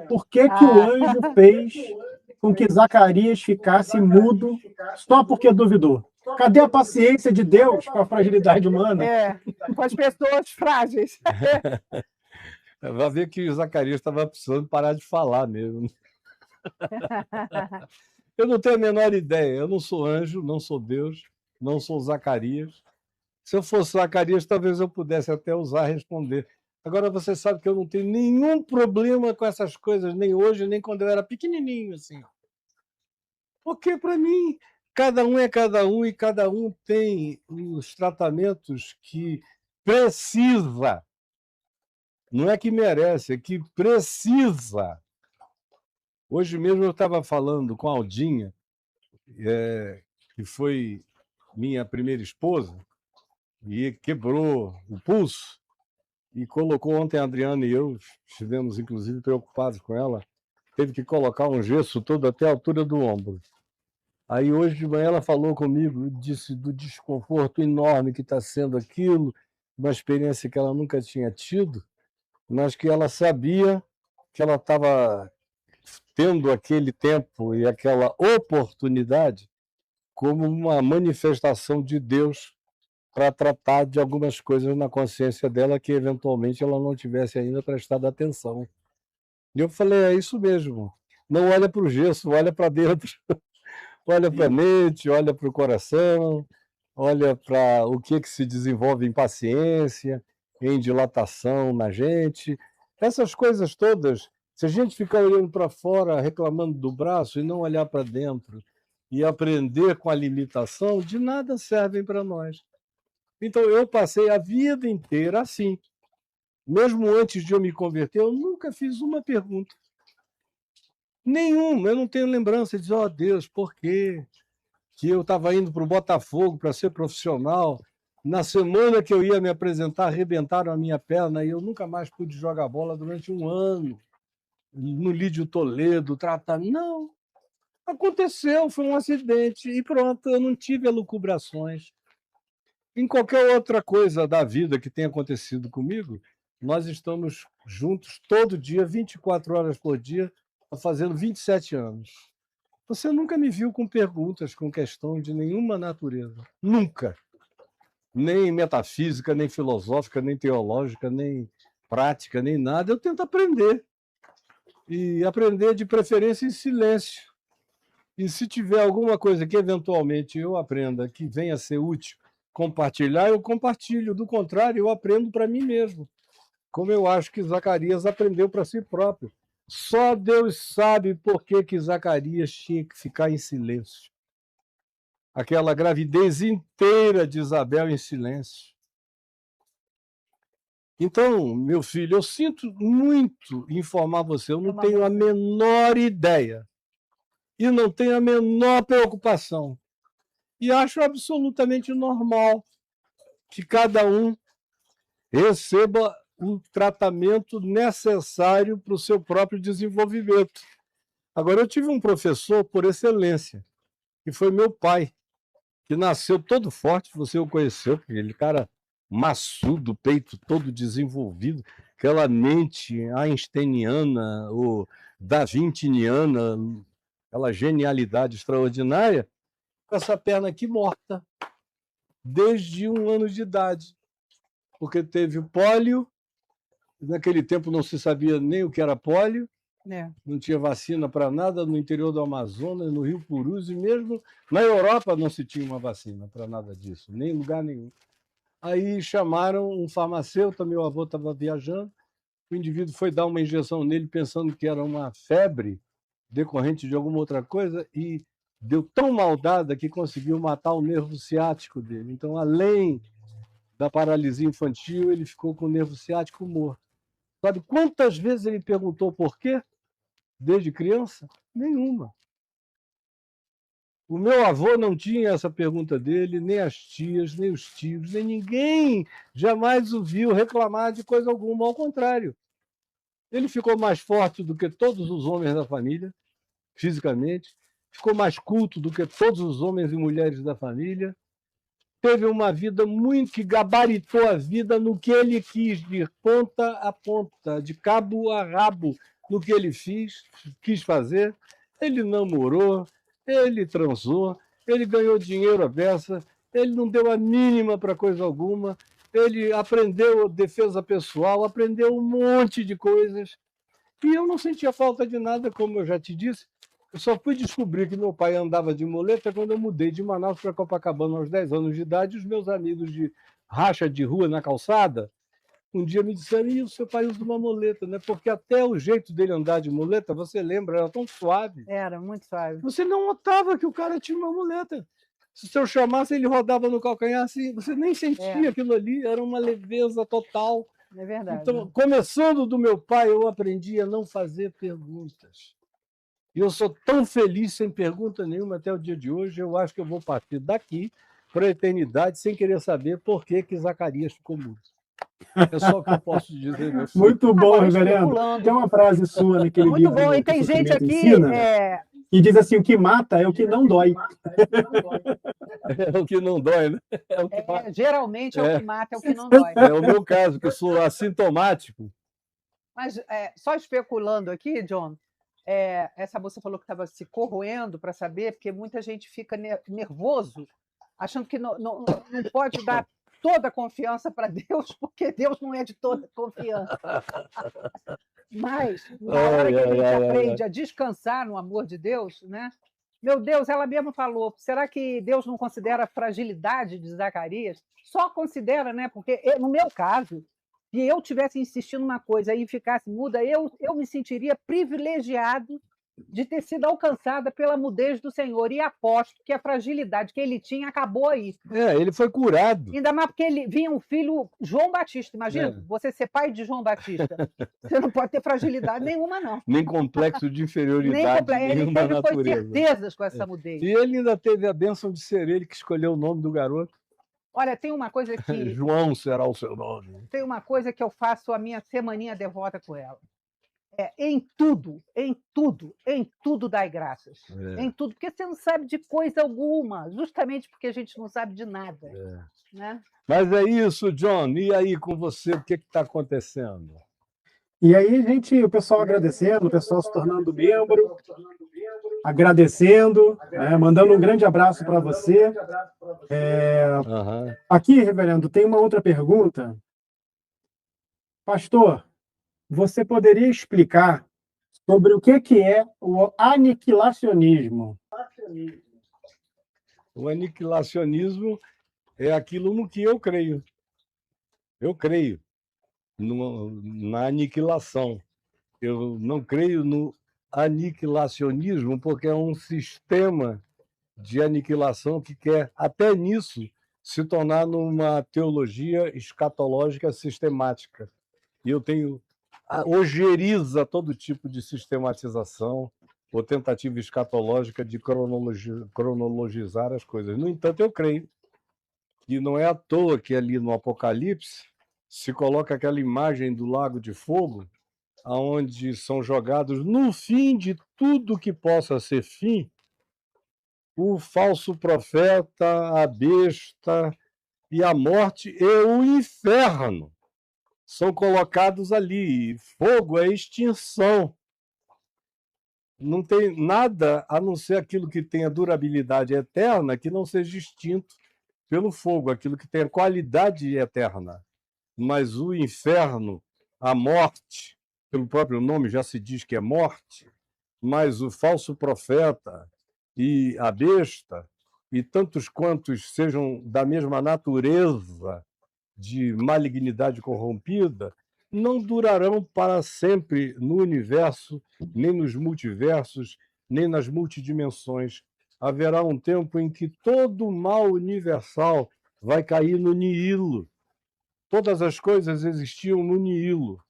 Por que que o anjo fez com que Zacarias ficasse mudo só porque duvidou? Cadê a paciência de Deus com a fragilidade humana? Com as pessoas frágeis. Vai ver que o Zacarias estava precisando parar de falar mesmo. Eu não tenho a menor ideia. Eu não sou anjo, não sou Deus, não sou Zacarias. Se eu fosse Zacarias, talvez eu pudesse até usar responder. Agora, você sabe que eu não tenho nenhum problema com essas coisas, nem hoje, nem quando eu era pequenininho, assim. Porque, para mim, cada um é cada um e cada um tem os tratamentos que precisa. Não é que merece, é que precisa. Hoje mesmo eu estava falando com a Aldinha, que foi minha primeira esposa, e quebrou o pulso, e colocou ontem a Adriana e eu, estivemos inclusive preocupados com ela, teve que colocar um gesso todo até a altura do ombro. Aí hoje de manhã ela falou comigo, disse do desconforto enorme que está sendo aquilo, uma experiência que ela nunca tinha tido, mas que ela sabia que ela estava tendo aquele tempo e aquela oportunidade como uma manifestação de Deus para tratar de algumas coisas na consciência dela que eventualmente ela não tivesse ainda prestado atenção. E eu falei, é isso mesmo, não olha para o gesso, olha para dentro, olha para a mente, olha para o coração, olha para o que se desenvolve em paciência, em dilatação na gente, essas coisas todas. Se a gente ficar olhando para fora, reclamando do braço e não olhar para dentro e aprender com a limitação, de nada servem para nós. Então eu passei a vida inteira assim. Mesmo antes de eu me converter, eu nunca fiz uma pergunta. Nenhuma. Eu não tenho lembrança de dizer, ó Deus, por quê? Que eu estava indo para o Botafogo para ser profissional. Na semana que eu ia me apresentar, arrebentaram a minha perna e eu nunca mais pude jogar bola durante um ano. No Lídio Toledo, tratando. Não. Aconteceu, foi um acidente e pronto, eu não tive elucubrações. Em qualquer outra coisa da vida que tenha acontecido comigo, nós estamos juntos todo dia, 24 horas por dia, fazendo 27 anos. Você nunca me viu com perguntas, com questão de nenhuma natureza. Nunca. Nem metafísica, nem filosófica, nem teológica, nem prática, nem nada. Eu tento aprender. E aprender de preferência em silêncio. E se tiver alguma coisa que eventualmente eu aprenda que venha a ser útil, compartilhar, eu compartilho. Do contrário, eu aprendo para mim mesmo. Como eu acho que Zacarias aprendeu para si próprio. Só Deus sabe por que Zacarias tinha que ficar em silêncio. Aquela gravidez inteira de Isabel em silêncio. Então, meu filho, eu sinto muito em informar você, eu não tenho a menor ideia e não tenho a menor preocupação. E acho absolutamente normal que cada um receba o tratamento necessário para o seu próprio desenvolvimento. Agora, eu tive um professor por excelência, que foi meu pai, que nasceu todo forte, você o conheceu, aquele cara maçudo, peito todo desenvolvido, aquela mente einsteiniana ou davintiniana, aquela genialidade extraordinária, com essa perna aqui morta, desde 1 ano de idade, porque teve o pólio, naquele tempo não se sabia nem o que era pólio, não tinha vacina para nada no interior do Amazonas, no Rio Purus, e mesmo na Europa não se tinha uma vacina para nada disso, nem em lugar nenhum. Aí chamaram um farmacêutico, meu avô estava viajando, o indivíduo foi dar uma injeção nele pensando que era uma febre decorrente de alguma outra coisa e deu tão mal dada que conseguiu matar o nervo ciático dele. Então, além da paralisia infantil, ele ficou com o nervo ciático morto. Sabe quantas vezes ele perguntou por quê? Desde criança? Nenhuma. O meu avô não tinha essa pergunta dele, nem as tias, nem os tios, nem ninguém jamais o viu reclamar de coisa alguma. Ao contrário, ele ficou mais forte do que todos os homens da família, fisicamente, ficou mais culto do que todos os homens e mulheres da família, teve uma vida muito que gabaritou a vida no que ele quis, de ponta a ponta, de cabo a rabo, no que ele quis fazer. Ele namorou, ele transou, ele ganhou dinheiro à beça, ele não deu a mínima para coisa alguma, ele aprendeu defesa pessoal, aprendeu um monte de coisas. E eu não sentia falta de nada, como eu já te disse. Eu só fui descobrir que meu pai andava de muleta quando eu mudei de Manaus para Copacabana aos 10 anos de idade. Os meus amigos de racha de rua na calçada, um dia me disseram: "Ih, o seu pai usa uma muleta, né?" Porque até o jeito dele andar de muleta, você lembra, era tão suave. Era muito suave. Você não notava que o cara tinha uma muleta. Se eu chamasse, ele rodava no calcanhar assim, você nem sentia aquilo ali, era uma leveza total. É verdade. Então, começando do meu pai, eu aprendi a não fazer perguntas. E eu sou tão feliz sem pergunta nenhuma até o dia de hoje. Eu acho que eu vou partir daqui para a eternidade sem querer saber por que Zacarias ficou mudo. É só o que eu posso dizer, meu filho. Muito bom, Agora, reverendo. especulando. Tem uma frase sua naquele Muito livro bom. E que o tem gente Sofrimento aqui. Ensina, que diz assim: o que mata é o que não dói. É o que não dói, né? É o que mata. Geralmente é o que mata, é o que não dói. É o meu caso, que eu sou assintomático. Mas só especulando aqui, John, essa moça falou que estava se corroendo para saber, porque muita gente fica nervoso, achando que não pode dar toda a confiança para Deus, porque Deus não é de toda confiança. Mas, na hora que a gente aprende a descansar no amor de Deus, né? Meu Deus, ela mesma falou, será que Deus não considera a fragilidade de Zacarias? Só considera, né? Porque no meu caso, se eu tivesse insistindo numa coisa e ficasse muda, eu me sentiria privilegiado de ter sido alcançada pela mudez do Senhor. E aposto que a fragilidade que ele tinha acabou aí. Ele foi curado. Ainda mais porque ele vinha um filho João Batista. Imagina, você ser pai de João Batista. Você não pode ter fragilidade nenhuma, não. Nem complexo de inferioridade nenhuma ele natureza. Foi certezas com essa mudez. E ele ainda teve a bênção de ser ele que escolheu o nome do garoto. Olha, tem uma coisa que... João será o seu nome. Tem uma coisa que eu faço a minha semaninha devota com ela. Em tudo dai graças. Em tudo, porque você não sabe de coisa alguma, justamente porque a gente não sabe de nada. Né? Mas é isso, John. E aí com você, o que está acontecendo? E aí, gente, o pessoal agradecendo, o pessoal se tornando membro, agradecendo, mandando um grande abraço para você. Aqui, reverendo, tem uma outra pergunta. Pastor, você poderia explicar sobre o que é o aniquilacionismo? O aniquilacionismo é aquilo no que eu creio. Eu creio na aniquilação. Eu não creio no aniquilacionismo, porque é um sistema de aniquilação que quer, até nisso, se tornar numa teologia escatológica sistemática. E eu tenho... ojeriza todo tipo de sistematização ou tentativa escatológica de cronologizar as coisas. No entanto, eu creio que não é à toa que ali no Apocalipse se coloca aquela imagem do lago de fogo, onde são jogados, no fim de tudo que possa ser fim, o falso profeta, a besta e a morte e o inferno. São colocados ali. Fogo é extinção. Não tem nada a não ser aquilo que tenha durabilidade eterna que não seja extinto pelo fogo, aquilo que tenha qualidade eterna. Mas o inferno, a morte, pelo próprio nome já se diz que é morte, mas o falso profeta e a besta, e tantos quantos sejam da mesma natureza de malignidade corrompida, não durarão para sempre no universo, nem nos multiversos, nem nas multidimensões. Haverá um tempo em que todo o mal universal vai cair no nihilo. Todas as coisas existiam no nihilo.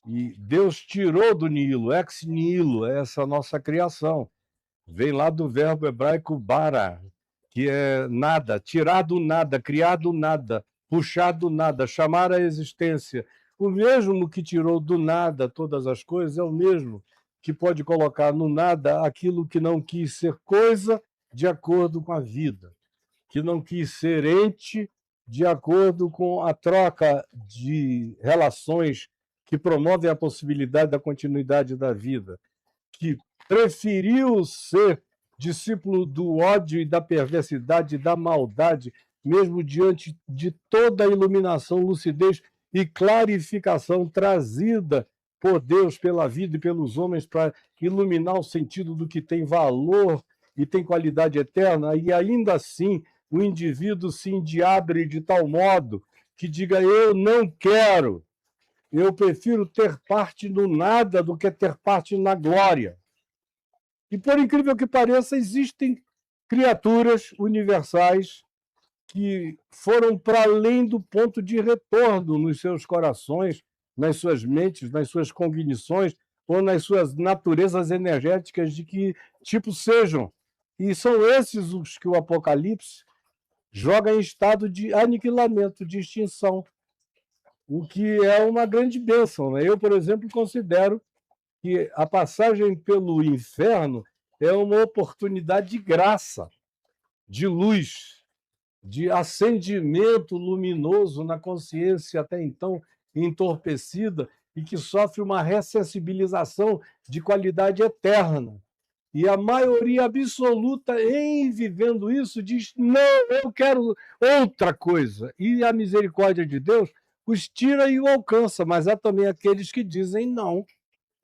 E Deus tirou do nihilo, ex nihilo, é essa nossa criação. Vem lá do verbo hebraico bara, que é nada, tirar do nada, criar do nada, puxar do nada, chamar à existência. O mesmo que tirou do nada todas as coisas é o mesmo que pode colocar no nada aquilo que não quis ser coisa de acordo com a vida, que não quis ser ente de acordo com a troca de relações que promovem a possibilidade da continuidade da vida, que preferiu ser discípulo do ódio e da perversidade e da maldade, mesmo diante de toda a iluminação, lucidez e clarificação trazida por Deus, pela vida e pelos homens, para iluminar o sentido do que tem valor e tem qualidade eterna, e ainda assim o indivíduo se endiabre de tal modo que diga: eu não quero, eu prefiro ter parte no nada do que ter parte na glória. E, por incrível que pareça, existem criaturas universais que foram para além do ponto de retorno nos seus corações, nas suas mentes, nas suas cognições ou nas suas naturezas energéticas, de que tipo sejam. E são esses os que o Apocalipse joga em estado de aniquilamento, de extinção, o que é uma grande bênção, né? Eu, por exemplo, considero que a passagem pelo inferno é uma oportunidade de graça, de luz, de acendimento luminoso na consciência até então entorpecida e que sofre uma ressensibilização de qualidade eterna. E a maioria absoluta, em vivendo isso, diz: não, eu quero outra coisa. E a misericórdia de Deus os tira e o alcança, mas há também aqueles que dizem: não,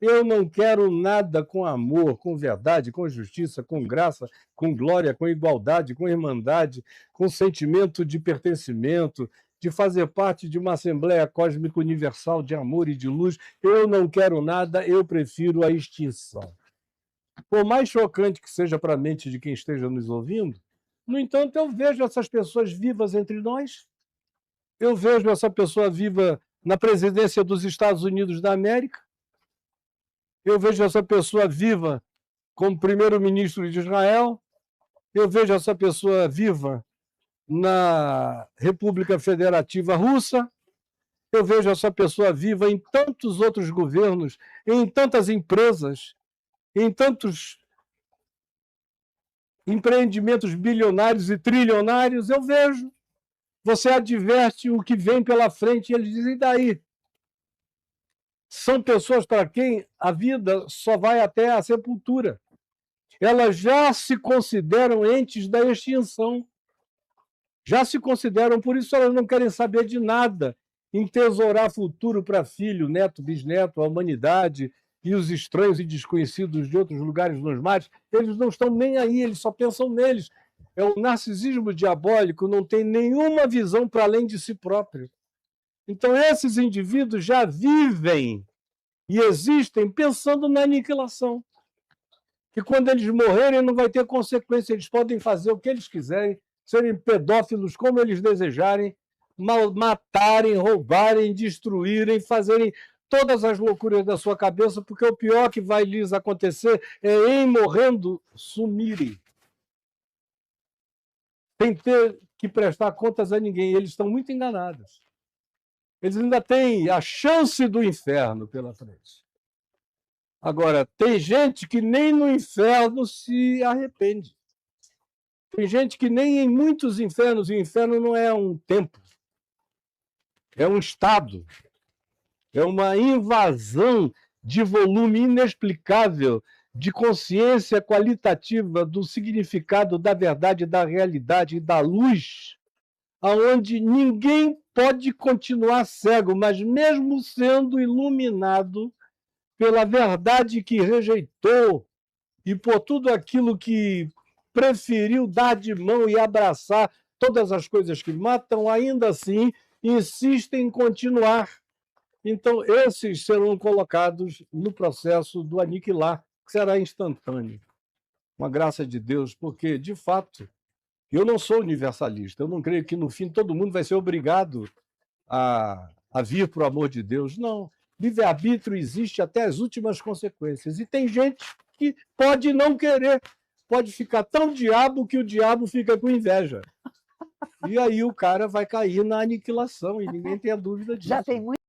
eu não quero nada com amor, com verdade, com justiça, com graça, com glória, com igualdade, com irmandade, com sentimento de pertencimento, de fazer parte de uma Assembleia Cósmica Universal de amor e de luz. Eu não quero nada, eu prefiro a extinção. Por mais chocante que seja para a mente de quem esteja nos ouvindo, no entanto, eu vejo essas pessoas vivas entre nós. Eu vejo essa pessoa viva na presidência dos Estados Unidos da América. Eu vejo essa pessoa viva como primeiro-ministro de Israel. Eu vejo essa pessoa viva na República Federativa Russa. Eu vejo essa pessoa viva em tantos outros governos, em tantas empresas, em tantos empreendimentos bilionários e trilionários. Eu vejo. Você adverte o que vem pela frente e eles dizem: e daí? São pessoas para quem a vida só vai até a sepultura. Elas já se consideram entes da extinção. Já se consideram, por isso elas não querem saber de nada, entesourar futuro para filho, neto, bisneto, a humanidade e os estranhos e desconhecidos de outros lugares nos mares. Eles não estão nem aí, eles só pensam neles. É um narcisismo diabólico, não tem nenhuma visão para além de si próprio. Então, esses indivíduos já vivem e existem pensando na aniquilação. Que quando eles morrerem não vai ter consequência, eles podem fazer o que eles quiserem, serem pedófilos como eles desejarem, matarem, roubarem, destruírem, fazerem todas as loucuras da sua cabeça, porque o pior que vai lhes acontecer é, em morrendo, sumirem. Sem ter que prestar contas a ninguém. Eles estão muito enganados. Eles ainda têm a chance do inferno pela frente. Agora, tem gente que nem no inferno se arrepende. Tem gente que nem em muitos infernos, e o inferno não é um templo, é um estado, é uma invasão de volume inexplicável de consciência qualitativa do significado da verdade, da realidade e da luz, aonde ninguém pode continuar cego, mas mesmo sendo iluminado pela verdade que rejeitou e por tudo aquilo que preferiu dar de mão e abraçar todas as coisas que matam, ainda assim insiste em continuar. Então, esses serão colocados no processo do aniquilar, que será instantâneo. Uma graça de Deus, porque, de fato, eu não sou universalista. Eu não creio que, no fim, todo mundo vai ser obrigado a vir para o amor de Deus. Não. Livre-arbítrio existe até as últimas consequências. E tem gente que pode não querer, pode ficar tão diabo que o diabo fica com inveja. E aí o cara vai cair na aniquilação, e ninguém tem a dúvida disso. Já tem muito